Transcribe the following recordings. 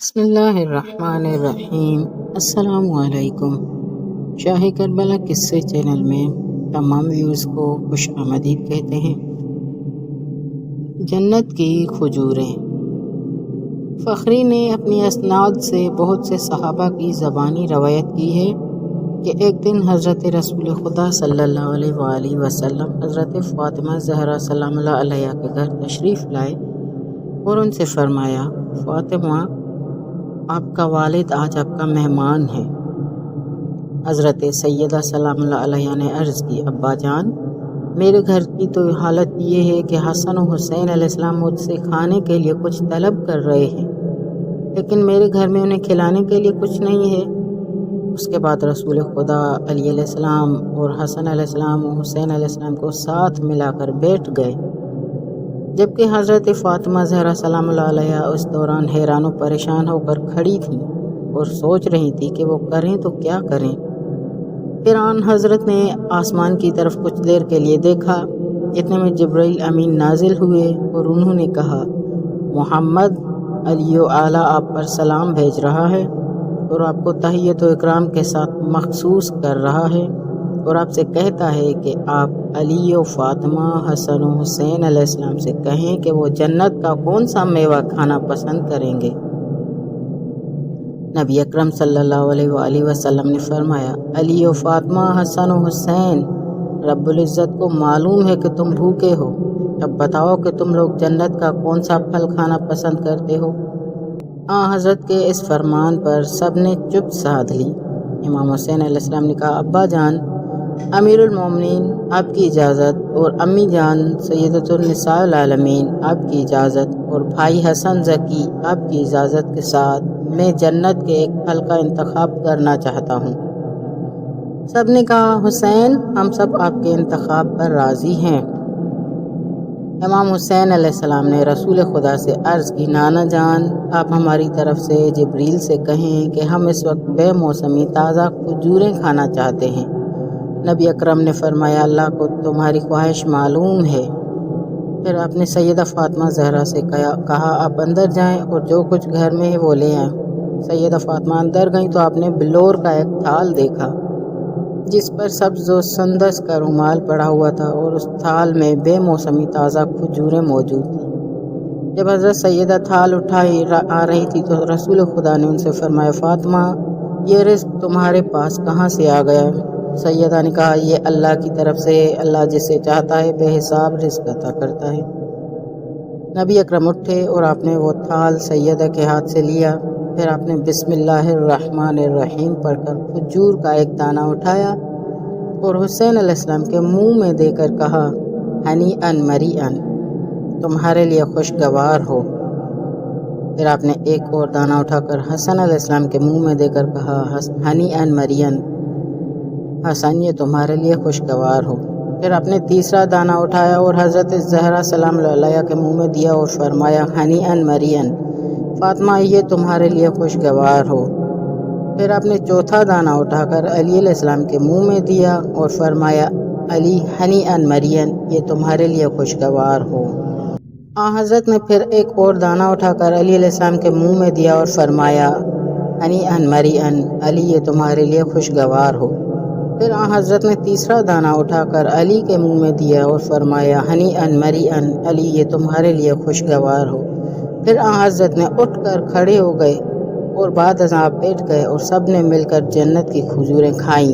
بسم اللہ الرحمن الرحیم۔ السلام علیکم۔ شاہ کربلا قصے چینل میں تمام ویوز کو خوش آمدید کہتے ہیں۔ جنت کی کھجوریں۔ فخری نے اپنی اسناد سے بہت سے صحابہ کی زبانی روایت کی ہے کہ ایک دن حضرت رسول خدا صلی اللہ علیہ وآلہ وسلم حضرت فاطمہ زہرا سلام اللہ علیہ کے گھر تشریف لائے اور ان سے فرمایا، فاطمہ، آپ کا والد آج آپ کا مہمان ہے۔ حضرت سیدہ سلام اللہ علیہ نے عرض کی، ابا جان، میرے گھر کی تو حالت یہ ہے کہ حسن و حسین علیہ السلام مجھ سے کھانے کے لیے کچھ طلب کر رہے ہیں، لیکن میرے گھر میں انہیں کھلانے کے لیے کچھ نہیں ہے۔ اس کے بعد رسول خدا علی علیہ السلام اور حسن علیہ السلام و حسین علیہ السلام کو ساتھ ملا کر بیٹھ گئے، جبکہ حضرت فاطمہ زہرا سلام اللہ علیہ اس دوران حیران و پریشان ہو کر کھڑی تھیں اور سوچ رہی تھی کہ وہ کریں تو کیا کریں۔ پھر آن حضرت نے آسمان کی طرف کچھ دیر کے لیے دیکھا۔ اتنے میں جبرائیل امین نازل ہوئے اور انہوں نے کہا، محمد علی و اعلیٰ آپ پر سلام بھیج رہا ہے اور آپ کو تحیت و اکرام کے ساتھ مخصوص کر رہا ہے، اور آپ سے کہتا ہے کہ آپ علی و فاطمہ، حسن و حسین علیہ السلام سے کہیں کہ وہ جنت کا کون سا میوہ کھانا پسند کریں گے۔ نبی اکرم صلی اللہ علیہ وآلہ وسلم نے فرمایا، علی و فاطمہ، حسن و حسین، رب العزت کو معلوم ہے کہ تم بھوکے ہو، اب بتاؤ کہ تم لوگ جنت کا کون سا پھل کھانا پسند کرتے ہو۔ حضرت کے اس فرمان پر سب نے چپ سادھ لی۔ امام حسین علیہ السلام نے کہا، ابا جان، امیر المومنین، آپ کی اجازت، اور امی جان سیدۃ النساء العالمین، آپ کی اجازت، اور بھائی حسن ذکی، آپ کی اجازت کے ساتھ میں جنت کے ایک پھل کا انتخاب کرنا چاہتا ہوں۔ سب نے کہا، حسین، ہم سب آپ کے انتخاب پر راضی ہیں۔ امام حسین علیہ السلام نے رسول خدا سے عرض کی، نانا جان، آپ ہماری طرف سے جبریل سے کہیں کہ ہم اس وقت بے موسمی تازہ کھجوریں کھانا چاہتے ہیں۔ نبی اکرم نے فرمایا، اللہ کو تمہاری خواہش معلوم ہے۔ پھر آپ نے سیدہ فاطمہ زہرا سے کہا، آپ اندر جائیں اور جو کچھ گھر میں ہے وہ لے آئیں۔ سیدہ فاطمہ اندر گئیں تو آپ نے بلور کا ایک تھال دیکھا جس پر سبز و سندس کا رومال پڑا ہوا تھا، اور اس تھال میں بے موسمی تازہ کھجوریں موجود تھیں۔ جب حضرت سیدہ تھال اٹھائی آ رہی تھی تو رسول خدا نے ان سے فرمایا، فاطمہ، یہ رزق تمہارے پاس کہاں سے آ گیا؟ سیدہ نے کہا، یہ اللہ کی طرف سے، اللہ جسے چاہتا ہے بے حساب رزق عطا کرتا ہے۔ نبی اکرم اٹھے اور آپ نے وہ تھال سیدہ کے ہاتھ سے لیا۔ پھر آپ نے بسم اللہ الرحمن الرحیم پڑھ کر کھجور کا ایک دانہ اٹھایا اور حسین علیہ السلام کے منہ میں دے کر کہا، ہنیئن مریئن، تمہارے لیے خوشگوار ہو۔ پھر آپ نے ایک اور دانہ اٹھا کر حسن علیہ السلام کے منہ میں دے کر کہا، ہنیئن مریئن، حسن، یہ تمہارے لیے خوشگوار ہو۔ پھر آپ نے تیسرا دانہ اٹھایا اور حضرت زہرا سلام اللہ علیہ کے منہ میں دیا اور فرمایا، ہنیئن مریئن، فاطمہ، یہ تمہارے لیے خوشگوار ہو۔ پھر آپ نے چوتھا دانہ اٹھا کر علی علیہ السلام کے منہ میں دیا اور فرمایا، علی ہنیئن مریئن، یہ تمہارے لیے خوشگوار ہو۔ حضرت نے پھر ایک اور دانہ اٹھا کر علی علیہ السلام کے منہ میں دیا اور فرمایا، ہنیئن مریئن، علی، یہ تمہارے لیے خوشگوار ہو۔ پھر حضرت نے تیسرا دانہ اٹھا کر علی کے منہ میں دیا اور فرمایا، ہنیئن مریئن، علی، یہ تمہارے لیے خوشگوار ہو۔ پھر حضرت نے اٹھ کر کھڑے ہو گئے اور بعد ازاں بیٹھ گئے اور سب نے مل کر جنت کی کھجوریں کھائیں۔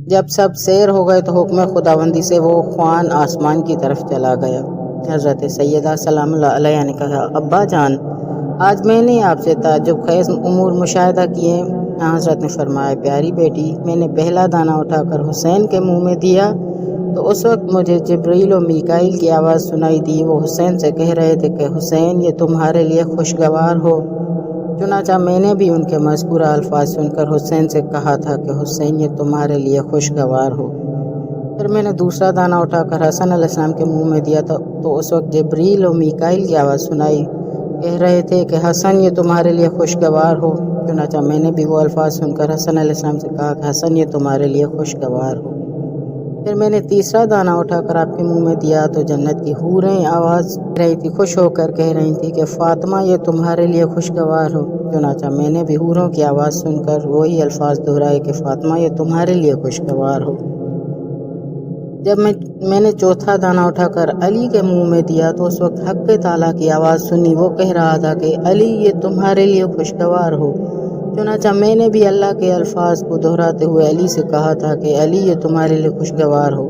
جب سب سیر ہو گئے تو حکم خداوندی سے وہ خوان آسمان کی طرف چلا گیا۔ حضرت سیدہ سلام اللہ علیہ نے کہا، ابا جان، آج میں نے آپ سے تعجب خیز امور مشاہدہ کیے۔ حضرت نے فرمایا، پیاری بیٹی، میں نے پہلا دانہ اٹھا کر حسین کے منہ میں دیا تو اس وقت مجھے جبرائیل و میکائیل کی آواز سنائی دی۔ وہ حسین سے کہہ رہے تھے کہ حسین، یہ تمہارے لیے خوشگوار ہو۔ چنانچہ میں نے بھی ان کے مذکورہ الفاظ سن کر حسین سے کہا تھا کہ حسین، یہ تمہارے لیے خوشگوار ہو۔ پھر میں نے دوسرا دانہ اٹھا کر حسن علیہ السلام کے منہ میں دیا تو اس وقت جبرائیل و میکائیل کی آواز سنائی، کہہ رہے تھے کہ حسن، یہ تمہارے لیے خوشگوار ہو۔ چنانچہ میں نے بھی وہ الفاظ سن کر حسن علیہ السلام سے کہا کہ حسن، یہ تمہارے لیے خوشگوار ہو۔ پھر میں نے تیسرا دانہ اٹھا کر آپ کے منہ میں دیا تو جنت کی حوریں آواز رہی تھی، خوش ہو کر کہہ رہی تھی کہ فاطمہ یہ تمہارے لیے خوشگوار ہو۔ چنانچہ میں نے بھی حوروں کی آواز سن کر وہی الفاظ دہرائے کہ فاطمہ یہ تمہارے لیے خوشگوار ہو۔ جب میں نے چوتھا دانہ اٹھا کر علی کے منہ میں دیا تو اس وقت حق تعالیٰ کی آواز سنی، وہ کہہ رہا تھا کہ علی یہ تمہارے لیے خوشگوار ہو۔ چنانچہ میں نے بھی اللہ کے الفاظ کو دہراتے ہوئے علی سے کہا تھا کہ علی یہ تمہارے لیے خوشگوار ہو۔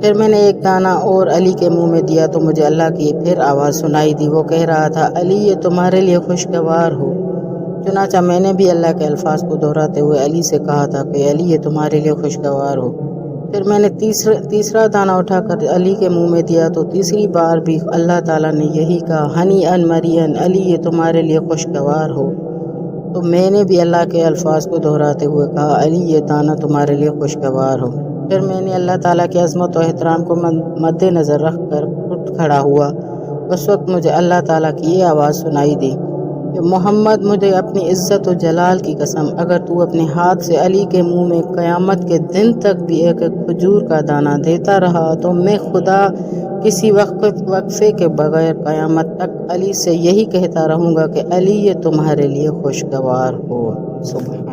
پھر میں نے ایک دانہ اور علی کے منہ میں دیا تو مجھے اللہ کی پھر آواز سنائی دی، وہ کہہ رہا تھا علی یہ تمہارے لیے خوشگوار ہو۔ چنانچہ میں نے بھی اللہ کے الفاظ کو دہراتے ہوئے علی سے کہا تھا کہ علی یہ تمہارے لیے خوشگوار ہو۔ پھر میں نے تیسرا دانہ اٹھا کر علی کے منہ میں دیا تو تیسری بار بھی اللہ تعالیٰ نے یہی کہا، ہنی ان مرین علی یہ تمہارے لیے خوشگوار ہو۔ تو میں نے بھی اللہ کے الفاظ کو دہراتے ہوئے کہا، علی یہ دانہ تمہارے لیے خوشگوار ہو۔ پھر میں نے اللہ تعالیٰ کی عظمت و احترام کو مد نظر رکھ کر اٹھ کھڑا ہوا۔ اس وقت مجھے اللہ تعالیٰ کی یہ آواز سنائی دی کہ محمد مجھے اپنی عزت و جلال کی قسم، اگر تو اپنے ہاتھ سے علی کے منہ میں قیامت کے دن تک بھی ایک کھجور کا دانہ دیتا رہا تو میں خدا کسی وقفے کے بغیر قیامت تک علی سے یہی کہتا رہوں گا کہ علی یہ تمہارے لیے خوشگوار ہو۔ سبحان